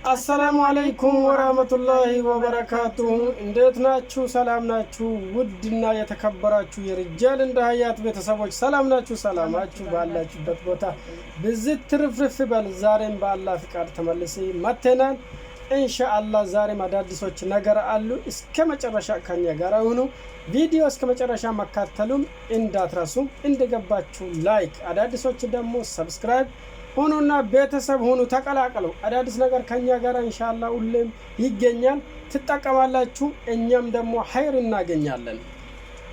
السلام عليكم ورحمة الله وبركاته. እንዴት ናችሁ? ሰላም ናችሁ? ውድና የተከበራችሁ የርጃል እንደ ሀያት ቤተሰቦች ሰላም ናችሁ? ሰላማችሁ ባላችሁበት ቦታ ብዝት ትርፍርፍ በል። ዛሬም በአላህ ፍቃድ ተመልሰ መተናል። ኢንሻአላህ ዛሬም አዳዲሶች ነገር አሉ። እስከ መጨረሻ ከኛ ጋር ሁኑ። ቪዲዮ እስከ መጨረሻ መከታተሉም እንዳትረሱ። እንደገባችሁ ላይክ፣ አዳዲሶች ደግሞ ሰብስክራይብ ሆኖና ቤተሰብ ሆኑ፣ ተቀላቀሉ። አዳዲስ ነገር ከኛ ጋር ኢንሻአላህ ሁሌም ይገኛል፣ ትጠቀማላችሁ። እኛም ደግሞ ኸይር እናገኛለን።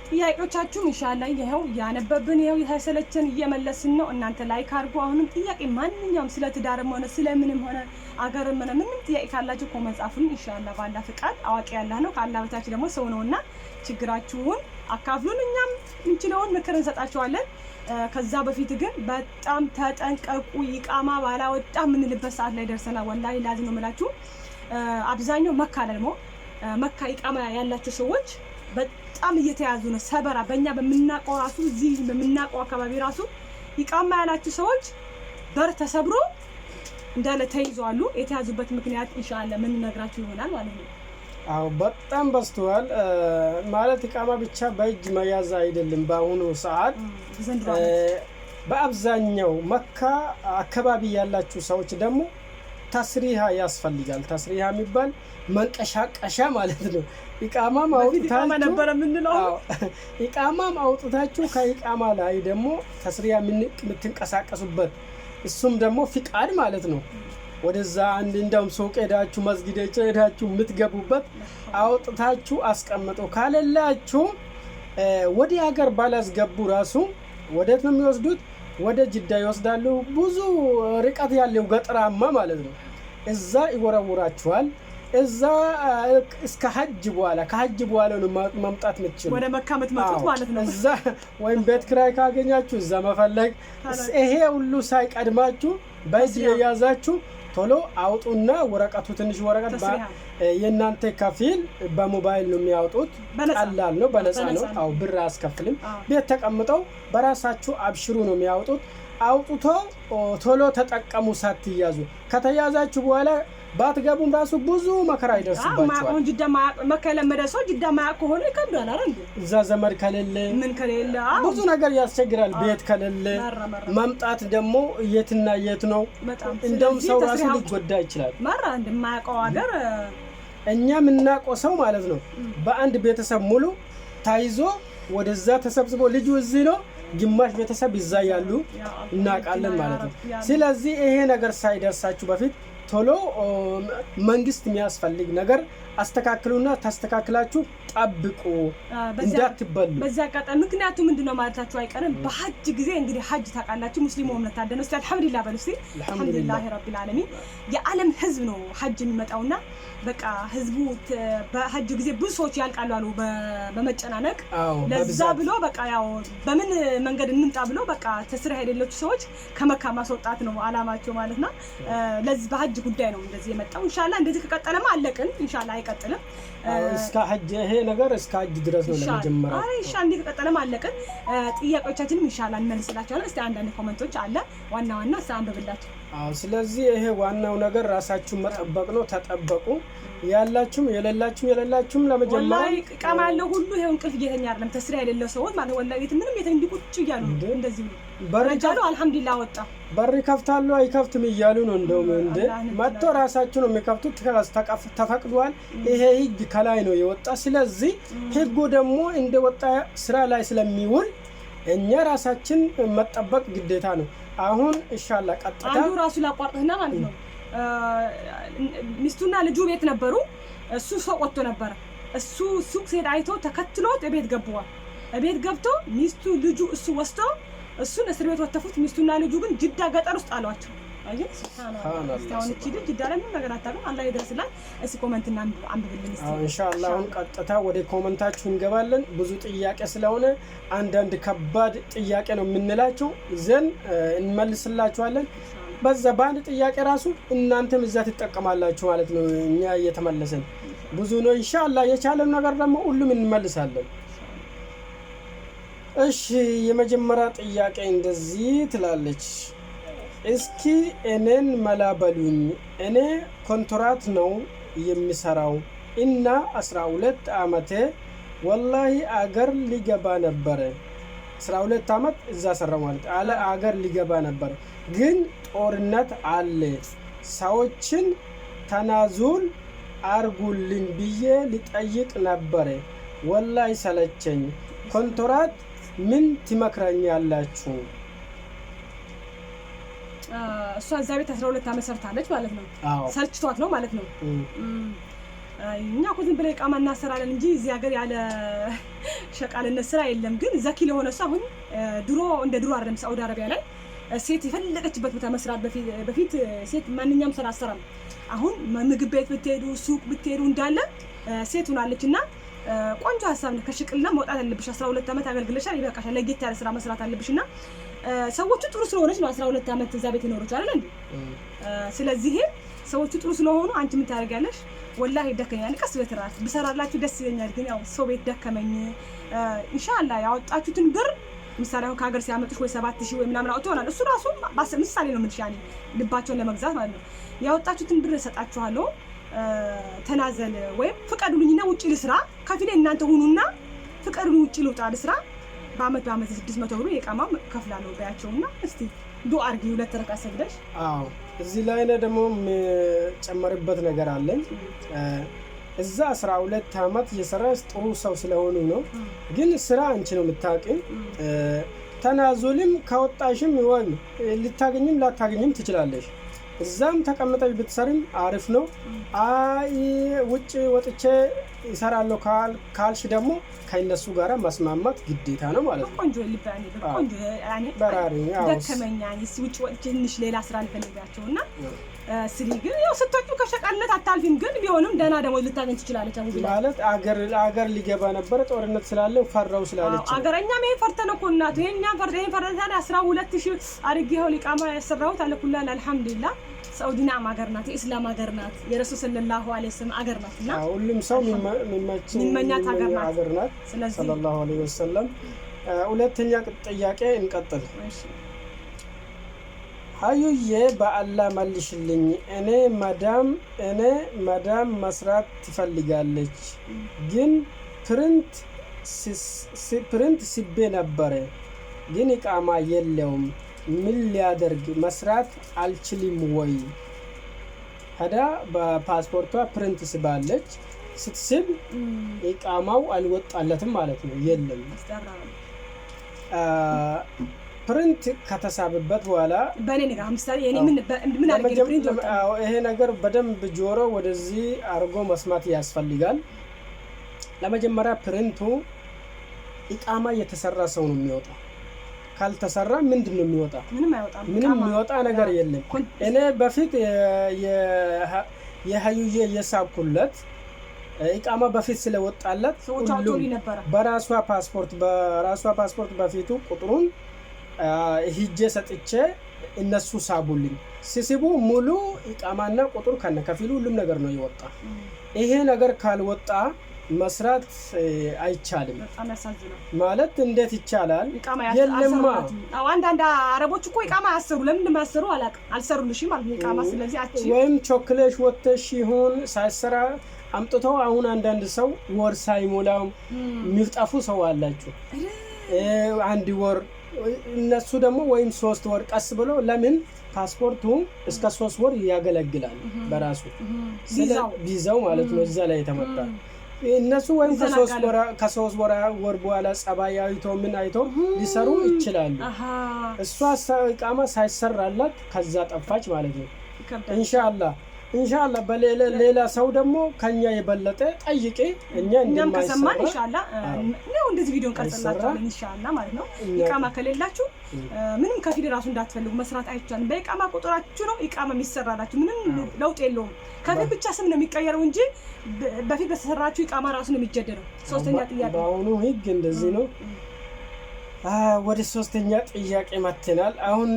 ጥያቄዎቻችሁም ኢንሻአላህ ይሄው ያነበብን ይሄው ያሰለችን እየመለስን ነው። እናንተ ላይክ አድርጉ። አሁንም ጥያቄ ማንኛውም ስለ ትዳርም ሆነ ስለምንም ሆነ አገርም ሆነ ምንም ጥያቄ ካላችሁ ኮሜንት ጻፉልን። ኢንሻአላህ ባላ ፍቃድ አዋቂ ያላህ ነው። ካላህ በታች ደግሞ ሰው ነውና ችግራችሁን አካፍሉን። እኛም እንችለውን ምክር እንሰጣችኋለን። ከዛ በፊት ግን በጣም ተጠንቀቁ። ይቃማ ባላወጣ ምንልበት ሰዓት ላይ ደርሰናል። ወላሂ ላዚ ነው የምላችሁ። አብዛኛው መካ ደግሞ መካ ይቃማ ያላቸው ሰዎች በጣም እየተያዙ ነው። ሰበራ በእኛ በምናውቀው ራሱ እዚህ በምናውቀው አካባቢ ራሱ ይቃማ ያላችሁ ሰዎች በር ተሰብሮ እንዳለ ተይዘዋል። የተያዙበት ምክንያት ኢንሻአላህ ምን ነግራችሁ ይሆናል ማለት ነው። አው በጣም በስተዋል ማለት ኢቃማ ብቻ በእጅ መያዝ አይደለም። በአሁኑ ሰዓት በአብዛኛው መካ አካባቢ ያላችሁ ሰዎች ደግሞ ተስሪሃ ያስፈልጋል። ተስሪሃ የሚባል መንቀሻቀሻ ማለት ነው። ኢቃማም አውጥታችሁ ከኢቃማ ላይ ደግሞ ተስሪሃ የምትንቀሳቀሱበት እሱም ደግሞ ፍቃድ ማለት ነው። ወደዛ አንድ እንደውም ሱቅ ሄዳችሁ መስጊድ ሄዳችሁ የምትገቡበት አውጥታችሁ አስቀምጡ። ካለላችሁ ወደ ሀገር ባላስገቡ ራሱ ወዴት ነው የሚወስዱት? ወደ ጅዳ ይወስዳሉ። ብዙ ርቀት ያለው ገጠራማ ማለት ነው። እዛ ይወረውራችኋል። እዛ እስከ ሐጅ በኋላ ከሐጅ በኋላ ነው መምጣት የምትችሉ ወደ መካ የምትመጡት ማለት ነው። እዛ ወይም ቤት ኪራይ ካገኛችሁ እዛ መፈለግ። ይሄ ሁሉ ሳይቀድማችሁ በእጅ የያዛችሁ ቶሎ አውጡና ወረቀቱ ትንሽ ወረቀት የእናንተ ከፊል በሞባይል ነው የሚያወጡት። ቀላል ነው፣ በነፃ ነው። አው ብር አያስከፍልም። ቤት ተቀምጠው በራሳችሁ አብሽሩ ነው የሚያወጡት። አውጥቶ ቶሎ ተጠቀሙ ሳትያዙ። ከተያዛችሁ በኋላ ባትገቡም ራሱ ብዙ መከራ ይደርስባችኋል። አሁን ጅዳ መካ ለመደ ሰው ጅዳ ማያውቅ ከሆነ ይከብዳል አይደል? እዛ ዘመድ ከሌለ ምን ከሌለ ብዙ ነገር ያስቸግራል። ቤት ከሌለ መምጣት ደግሞ የትና የት ነው? እንደውም ሰው ራሱ ሊጎዳ ይችላል። ማራ እንደማያውቀው ሀገር እኛ የምናውቀው ሰው ማለት ነው በአንድ ቤተሰብ ሙሉ ታይዞ ወደዛ ተሰብስቦ ልጁ እዚህ ነው፣ ግማሽ ቤተሰብ ይዛ ያሉ እናውቃለን ማለት ነው። ስለዚህ ይሄ ነገር ሳይደርሳችሁ በፊት ቶሎ መንግስት የሚያስፈልግ ነገር አስተካክሉና ተስተካክላችሁ ጠብቁ፣ እንዳትበሉ። በዛ አጋጣሚ ምክንያቱም ምንድነው ማለታችሁ አይቀርም። በሐጅ ጊዜ እንግዲህ ሐጅ ታውቃላችሁ፣ ሙስሊሙ እምነት ታደነ እስቲ አልሐምዱሊላህ በሉ እስቲ አልሐምዱሊላህ ረቢል ዓለሚን። የዓለም ህዝብ ነው ሐጅ የሚመጣውና በቃ ህዝቡ በሐጅ ጊዜ ብዙ ሰዎች ያልቃሉ አሉ በመጨናነቅ። ለዛ ብሎ በቃ ያው በምን መንገድ እንምጣ ብሎ በቃ ተስራ የሌሎች ሰዎች ከመካ ማስወጣት ነው አላማቸው ማለት ነው። ለዚህ በሐጅ ጉዳይ ነው እንደዚህ የመጣው። ኢንሻአላህ እንደዚህ ከቀጠለማ አለቅን። ኢንሻአላህ አይቀጥልም እስከ ሐጅ ይሄ ነገር እስከ ሐጅ ድረስ ነው ለመጀመሪያ። ኢንሻአላህ እንዴ ከቀጠለማ አለቅን። ጥያቄዎቻችንን ኢንሻአላህ እንመልስላችኋለን። እስቲ አንዳንድ ኮሜንቶች አለ ዋና አንብብላችሁ። ስለዚህ ይሄ ዋናው ነገር ራሳችሁን መጠበቅ ነው። ተጠበቁ። ያላችሁም የሌላችሁም ለመጀመሪያ ወላሂ ኢቃማ ያለው ሁሉ ይሄው እንቅልፍ እየተኛ አይደለም። ተስራ የሌለው ሰው ማለት ወላሂ ምንም እንዲቁጭ እያሉ እንደዚህ በረጃሉ አልሐምዱሊላህ ወጣ በር ይከፍታሉ አይከፍትም እያሉ ነው። እንደውም መጥቶ ራሳችሁ ነው የሚከፍቱት። ተፈቅዷል። ይሄ ህግ ከላይ ነው የወጣ። ስለዚህ ህጉ ደግሞ እንደወጣ ስራ ላይ ስለሚውል እኛ ራሳችን መጠበቅ ግዴታ ነው። አሁን ኢንሻአላህ ቀጥታ አንዱ ራሱ ላቋርጥና ማለት ነው ሚስቱና ልጁ ቤት ነበሩ። እሱ ሱቅ ወጥቶ ነበር። እሱ ሱቅ ሲሄድ አይቶ ተከትሎት ቤት ገቡዋ። ቤት ገብቶ ሚስቱ ልጁ እሱ ወስቶ እሱን እስር ቤት ወተፉት። ሚስቱና ልጁ ግን ጅዳ ገጠር ውስጥ አሏቸው። አይ ሱብሃንአላህ እስካሁን እቺ ልጅ ጅዳ ላይ ምን ነገር አታውቅም። አላህ ይደርስላት። እስኪ ኮሜንትና አንብብልን እስቲ ኢንሻአላህ። አሁን ቀጥታ ወደ ኮሜንታችሁ እንገባለን። ብዙ ጥያቄ ስለሆነ አንዳንድ ከባድ ጥያቄ ነው የምንላችሁ ዘን እንመልስላችኋለን። በዛ በአንድ ጥያቄ ራሱ እናንተም እዛ ትጠቀማላችሁ ማለት ነው። እኛ እየተመለሰን ብዙ ነው። ኢንሻአላህ የቻለን ነገር ደግሞ ሁሉም እንመልሳለን። እሺ የመጀመሪያ ጥያቄ እንደዚህ ትላለች። እስኪ እኔን መላበሉኝ እኔ ኮንትራት ነው የሚሰራው እና 12 ዓመቴ ወላሂ አገር ሊገባ ነበር 12 ዓመት እዛ ሰራው ማለት አለ አገር ሊገባ ነበር ግን ጦርነት አለ ሰዎችን ተናዙል አርጉልኝ ብዬ ሊጠይቅ ነበር ወላሂ ሰለቸኝ ኮንትራት ምን ትመክረኛላችሁ እሷ እዛ ቤት 12 ዓመት ሰርታለች ማለት ነው ሰልችቷት ነው ማለት ነው እኛ እኮ ዝም ብለን ቃማ እናሰራለን እንጂ እዚህ ሀገር ያለ ሸቃልነት ስራ የለም ግን ዘኪ ለሆነ ሰው አሁን ድሮ እንደ ድሮ አይደለም ሳውዲ አረቢያ ላይ ሴት የፈለገችበት ቦታ መስራት በፊት ሴት ማንኛውም ስራ አሰራም አሁን ምግብ ቤት ብትሄዱ ሱቅ ብትሄዱ እንዳለ ሴት ሆናለችና ቆንጆ ሐሳብ ነው ከሽቅልና መውጣት አለብሽ 12 ዓመት አገልግለሻል ይበቃሻል ለጌት ያለ ስራ መስራት አለብሽና ሰዎቹ ጥሩ ስለሆነች ነው 12 ዓመት እዛ ቤት ይኖርች አይደል እንዴ ስለዚህ ሰዎቹ ጥሩ ስለሆኑ አንቺ ምን ታደርጊያለሽ ወላሂ ደከመኝ ቀስ በትራት ብሰራላችሁ ደስ ይለኛል ግን ያው ሰው ቤት ደከመኝ ኢንሻአላህ ያወጣችሁትን ብር ምሳሌ አሁን ከሀገር ሲያመጡሽ ወይ 7000 ወይ ምናምን አውጥተውናል እሱ ራሱ ምሳሌ ነው የምልሽ ያኔ ልባቸውን ለመግዛት ማለት ነው ያወጣችሁትን ብር ሰጣችኋለሁ ተናዘል ወይ ፍቀዱልኝና ውጪ ልስራ ከፊሌ እናንተ ሁኑና ፍቀዱልኝ ውጪ ልውጣ ልስራ በአመት 600 ብር የቃማ ከፍላለሁ ባያቸውና እስቲ ዱአ አርጊ ሁለት ረካ ሰግደሽ እዚህ ላይ ደግሞ ጨመርበት ነገር አለኝ እዛ 12 ዓመት የሰራሽ ጥሩ ሰው ስለሆኑ ነው ግን ስራ አንቺ ነው የምታውቂው ተናዙልም ካወጣሽም ወይ ልታገኝም ላታገኝም ትችላለሽ እዛም ተቀምጠሽ ብትሰሪም አሪፍ ነው አይ ውጪ ወጥቼ ይሰራለሁ ካልሽ ደግሞ ከነሱ ጋር መስማማት ግዴታ ነው ማለት ነው ቆንጆ ልባኔ ቆንጆ ያኔ በራሪ ደከመኛኝ ውጪ ወጥቼ ትንሽ ሌላ ስራ ልፈልጋቸውና ስሪ ግን ያው ስትወጪ ከሸቃልነት አታልፊም ግን ቢሆንም ደህና ደግሞ ልታገኝ ትችላለች ማለት አገር ሊገባ ነበር ጦርነት ስላለ ፈራው ስላለች አገረኛ ምን ፈርተነ እኮ እናቱ የኛ ፈርተን 12000 አርጊው ሊቃማ ያሰራውት አለኩላህ አልহামዱሊላህ ሳውዲ ናም ሀገር ናት የእስላም ሀገር ናት የረሱል ሰለላሁ ዐለይሂ ወሰለም ሀገር ናትና ሁሉም ሰው የሚመኛት ሀገር ናት ሰለላሁ ዐለይሂ ወሰለም ሁለተኛ ጥያቄ እንቀጥል አዩዬ በአላህ መልሽልኝ እኔ ማዳም መስራት ትፈልጋለች ግን ፕሪንት ሲቤ ነበር ግን ኢቃማ የለውም ምን ሊያደርግ መስራት አልችልም ወይ ሀዳ በፓስፖርቷ ፕሪንት ስባለች ስትስብ ኢቃማው አልወጣለትም ማለት ነው የለም ፕሪንት ከተሳበበት በኋላ በኔ ነገር ምሳሌ እኔ ምን አድርጌ ፕሪንት ይሄ ነገር በደንብ ጆሮ ወደዚህ አርጎ መስማት ያስፈልጋል ለመጀመሪያ ፕሪንቱ ኢቃማ የተሰራ ሰው ነው የሚወጣው ካልተሰራ ምንድነው የሚወጣ ምንም አይወጣም ምንም የሚወጣ ነገር የለም እኔ በፊት የሀዩዬ የሳብኩለት ኢቃማ በፊት ስለወጣለት በራሷ ፓስፖርት በፊቱ ቁጥሩን ሂጄ ሰጥቼ እነሱ ሳቡልኝ ሲሲቡ ሙሉ ኢቃማና ቁጥር ከነከፊሉ ሁሉም ነገር ነው ይወጣ ይሄ ነገር ካልወጣ መስራት አይቻልም ማለት እንዴት ይቻላል የለማ አንዳንድ አረቦች እኮ ኢቃማ ያሰሩ ለምን ማሰሩ አልሰሩልሽ ማለት ኢቃማ ስለዚህ አቺ ወይም ቾክሌሽ ወተሽ ይሁን ሳይሰራ አምጥተው አሁን አንዳንድ ሰው ወር ሳይሞላው የሚጠፉ ሰው አላችሁ አንድ ወር እነሱ ደግሞ ወይም 3 ወር ቀስ ብሎ ለምን ፓስፖርቱ እስከ 3 ወር ያገለግላል በራሱ ቪዛው ማለት ነው እዛ ላይ ተመጣ እነሱ ወይም ከ3 ወር በኋላ ጸባይ አይቶ ምን አይቶ ሊሰሩ ይችላሉ እሷ ኢቃማ ሳይሰራላት ከዛ ጠፋች ማለት ነው ኢንሻአላህ በሌላ ሰው ደግሞ ከኛ የበለጠ ጠይቄ እኛ እንደማይሰማን ኢንሻአላህ ነው እንደዚህ ቪዲዮን ቀርጸላችሁ ኢንሻአላህ ማለት ነው ኢቃማ ከሌላችሁ ምንም ከፊል ራሱ እንዳትፈልጉ መስራት አይቻልም በኢቃማ ቁጥራችሁ ነው ኢቃማ የሚሰራላችሁ ምንም ለውጥ የለውም ከፊል ብቻ ስም ነው የሚቀየረው እንጂ በፊት በተሰራችሁ ኢቃማ ራሱ ነው የሚጀደረው ሶስተኛ ጥያቄ አሁን ህግ እንደዚህ ነው ወደ ሶስተኛ ጥያቄ መተናል አሁን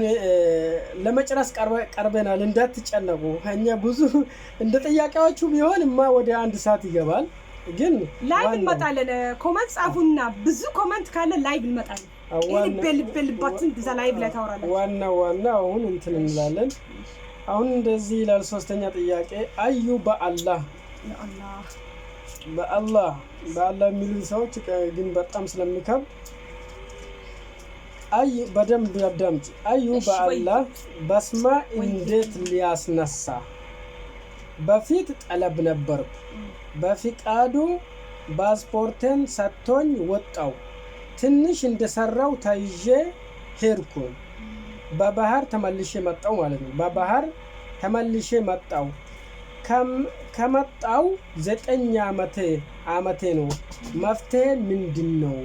ለመጨረስ ቀርበናል እንዳትጨነቁ እኛ ብዙ እንደ ጥያቄዎቹ ቢሆንማ ወደ 1 ሰዓት ይገባል ግን ላይቭ እንመጣለን። ኮመንት ጻፉና ብዙ ኮመንት ካለ ላይቭ እንመጣለን። ልባችን እዛ ላይቭ ላይ ታወራላችሁ። ዋና አሁን እንትን እንላለን። አሁን እንደዚህ ይላል። ሶስተኛ ጥያቄ አዩ በአላህ የሚሉ ሰዎች ግን በጣም ስለሚከብድ አዩ በደንብ አዳምጪ። አዩ በአላህ በስማ እንዴት ሊያስነሳ? በፊት ጠለብ ነበርኩ። በፍቃዱ ፓስፖርቴን ሰጥቶኝ ወጣው። ትንሽ እንደሰራው ተይዤ ሄድኩ። በባህር ተመልሼ መጣው ማለት ነው። በባህር ተመልሼ መጣው። ከመጣው 9 ዓመቴ ነው። መፍትሄ ምንድነው?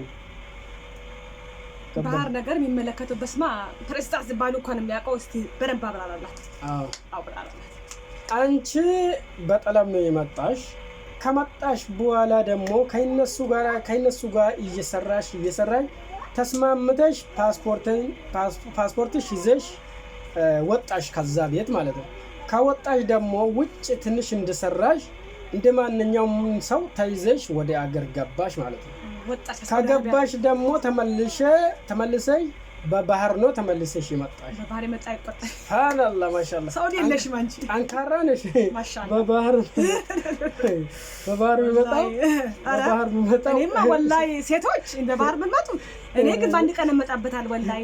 ባህር ነገር የሚመለከተው በስማ ፕሬስታስ ባሉ እንኳን የሚያውቀው እስቲ በደንብ አብራራላት። አንቺ በጠለም ነው የመጣሽ። ከመጣሽ በኋላ ደግሞ ከነሱ ጋር እየሰራሽ ተስማምተሽ ፓስፖርትሽ ይዘሽ ወጣሽ ከዛ ቤት ማለት ነው። ከወጣሽ ደግሞ ውጭ ትንሽ እንደሰራሽ እንደማንኛውም ሰው ተይዘሽ ወደ አገር ገባሽ ማለት ነው። ከገባሽ ደግሞ ተመልሰሽ በባህር ነው ተመልሰሽ ይመጣሽ። በባህር ይመጣ ይቆጣ ሱብሃንአላህ ማሻአላህ። ሳውዲ የለሽ ማንቺ አንካራ ነሽ። ማሻአላህ በባህር ይመጣ እኔማ ወላሂ ሴቶች እንደ ባህር ብንመጡ እኔ ግን ባንድ ቀን እመጣበታል። ወላሂ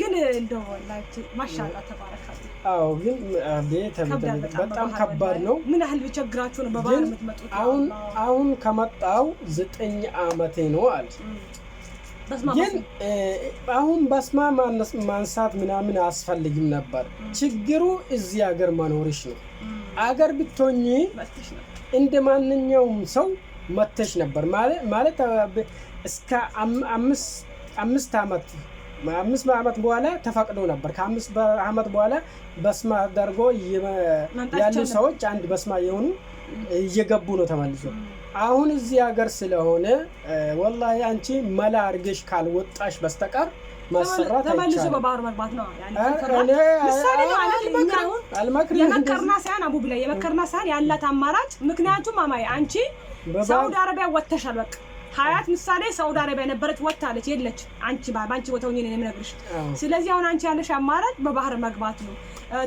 ግን እንደው ወላሂ ማሻአላህ ተባረካቱ። አዎ ግን በጣም ከባድ ነው። ምን ያህል ቢቸግራችሁ ነው በባህር የምትመጡት? አሁን ከመጣው 9 ዓመቴ ነው አለ። ግን አሁን በስማ ማንሳት ምናምን አያስፈልግም ነበር። ችግሩ እዚህ ሀገር መኖርሽ ነው። አገር ብትሆኚ እንደ ማንኛውም ሰው መተሽ ነበር ማለት እስከ 5 ዓመት በኋላ ተፈቅዶ ነበር። ከ5 ዓመት በኋላ በስማ አድርጎ ያሉ ሰዎች አንድ በስማ የሆኑ እየገቡ ነው ተመልሶ። አሁን እዚህ ሀገር ስለሆነ ወላሂ አንቺ መላ አድርገሽ ካልወጣሽ በስተቀር ማሰራት አይቻልም። ተመልሶ በባህር መግባት ነው የመከርና ሳይሆን አቡ ብላ የመከርና ሳይሆን ያላት አማራጭ። ምክንያቱም አማይ አንቺ ሳውዲ አረቢያ ወጥተሻል። በቃ ሀያት ምሳሌ ሳውዲ አረቢያ ነበረች ወጣለች የለች። አንቺ ባንቺ ቦታው እኔ ነኝ የምነግርሽ። ስለዚህ አሁን አንቺ ያለሽ አማራጭ በባህር መግባት ነው።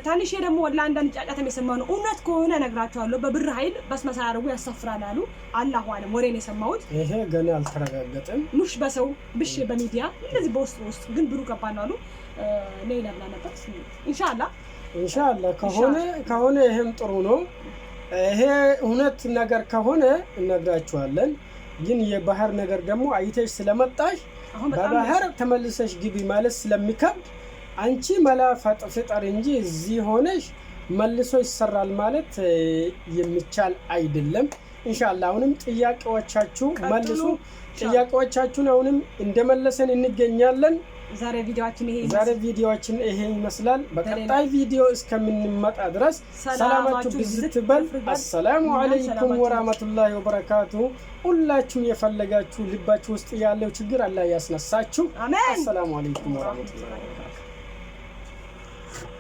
ታንሽ ደግሞ ወላ አንዳንድ ጫጫታ የሰማው ነው። እውነት ከሆነ ነግራቸዋለሁ። በብር ኃይል በስመ ሳያደርጉ ያሳፍራል አሉ። አላሁ አለም ወሬ ነው የሰማሁት። ይሄ ገና አልተረጋገጠም። ሙሽ በሰው ብሽ በሚዲያ እንደዚህ በውስጥ ግን ብሩ ገባና አሉ። ሌላ ብላ ነበር። ኢንሻአላህ ከሆነ ይሄም ጥሩ ነው። ይሄ እውነት ነገር ከሆነ እነግራችኋለን። ግን የባህር ነገር ደግሞ አይተሽ ስለመጣሽ በባህር ተመልሰሽ ግቢ ማለት ስለሚከብድ አንቺ መላ ፍጠር እንጂ እዚህ ሆነሽ መልሶ ይሰራል ማለት የሚቻል አይደለም። ኢንሻአላህ አሁንም ጥያቄዎቻችሁ መልሱ። ጥያቄዎቻችሁን አሁንም እንደመለሰን እንገኛለን። ዛሬ ቪዲዮአችን ይሄ ይመስላል። በቀጣይ ቪዲዮ እስከምንመጣ ድረስ ሰላማችሁ ብዝት ይበል። አሰላሙ አለይኩም ወራህመቱላሂ ወበረካቱ። ሁላችሁም የፈለጋችሁ ልባችሁ ውስጥ ያለው ችግር አላህ ያስነሳችሁ። አሜን። አሰላሙ አለይኩም ወራህመቱላሂ